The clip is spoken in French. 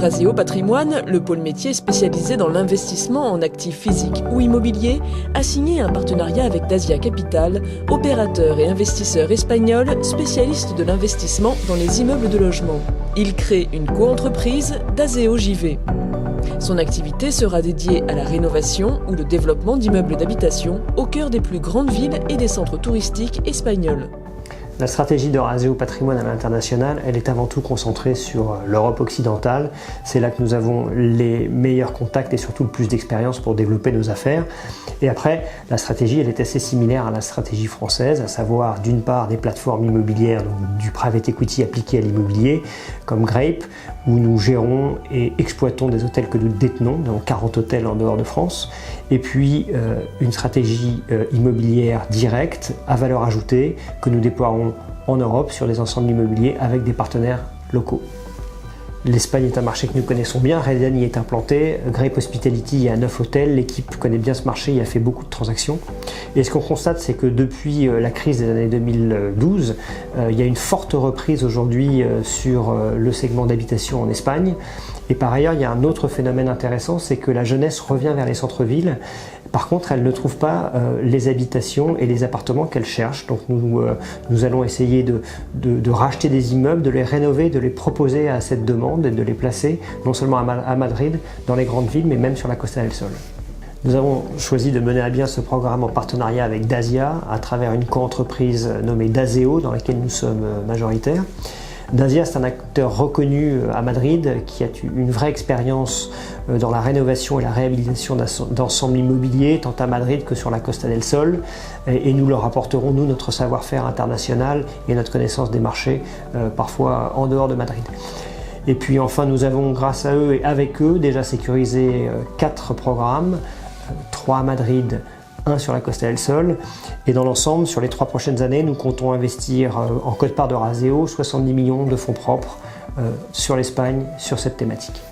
Raseo Patrimoine, le pôle métier spécialisé dans l'investissement en actifs physiques ou immobiliers, a signé un partenariat avec Dasia Capital, opérateur et investisseur espagnol spécialiste de l'investissement dans les immeubles de logement. Il crée une co-entreprise, Daseo JV. Son activité sera dédiée à la rénovation ou le développement d'immeubles d'habitation au cœur des plus grandes villes et des centres touristiques espagnols. La stratégie de Raseo Patrimoine à l'international, elle est avant tout concentrée sur l'Europe occidentale. C'est là que nous avons les meilleurs contacts et surtout le plus d'expérience pour développer nos affaires. Et après, la stratégie, elle est assez similaire à la stratégie française, à savoir d'une part des plateformes immobilières, donc du private equity appliqué à l'immobilier, comme Grape, où nous gérons et exploitons des hôtels que nous détenons, donc 40 hôtels en dehors de France, et puis une stratégie immobilière directe à valeur ajoutée que nous déploierons en Europe sur les ensembles immobiliers avec des partenaires locaux. L'Espagne est un marché que nous connaissons bien, Redan y est implanté, Grape Hospitality y a 9 hôtels, l'équipe connaît bien ce marché, il a fait beaucoup de transactions. Et ce qu'on constate, c'est que depuis la crise des années 2012, il y a une forte reprise aujourd'hui sur le segment d'habitation en Espagne. Et par ailleurs, il y a un autre phénomène intéressant, c'est que la jeunesse revient vers les centres-villes. Par contre, elle ne trouve pas les habitations et les appartements qu'elle cherche. Donc nous allons essayer de racheter des immeubles, de les rénover, de les proposer à cette demande et de les placer non seulement à Madrid, dans les grandes villes, mais même sur la Costa del Sol. Nous avons choisi de mener à bien ce programme en partenariat avec Dasia à travers une co-entreprise nommée Daseo dans laquelle nous sommes majoritaires. Dasia, c'est un acteur reconnu à Madrid qui a une vraie expérience dans la rénovation et la réhabilitation d'ensembles immobiliers, tant à Madrid que sur la Costa del Sol. Et nous leur apporterons, nous, notre savoir-faire international et notre connaissance des marchés, parfois en dehors de Madrid. Et puis enfin, nous avons, grâce à eux et avec eux, déjà sécurisé 4 programmes, 3 à Madrid, 1 sur la Costa del Sol, et dans l'ensemble, sur les 3 prochaines années, nous comptons investir en quote-part de Raseo 70 millions de fonds propres sur l'Espagne, sur cette thématique.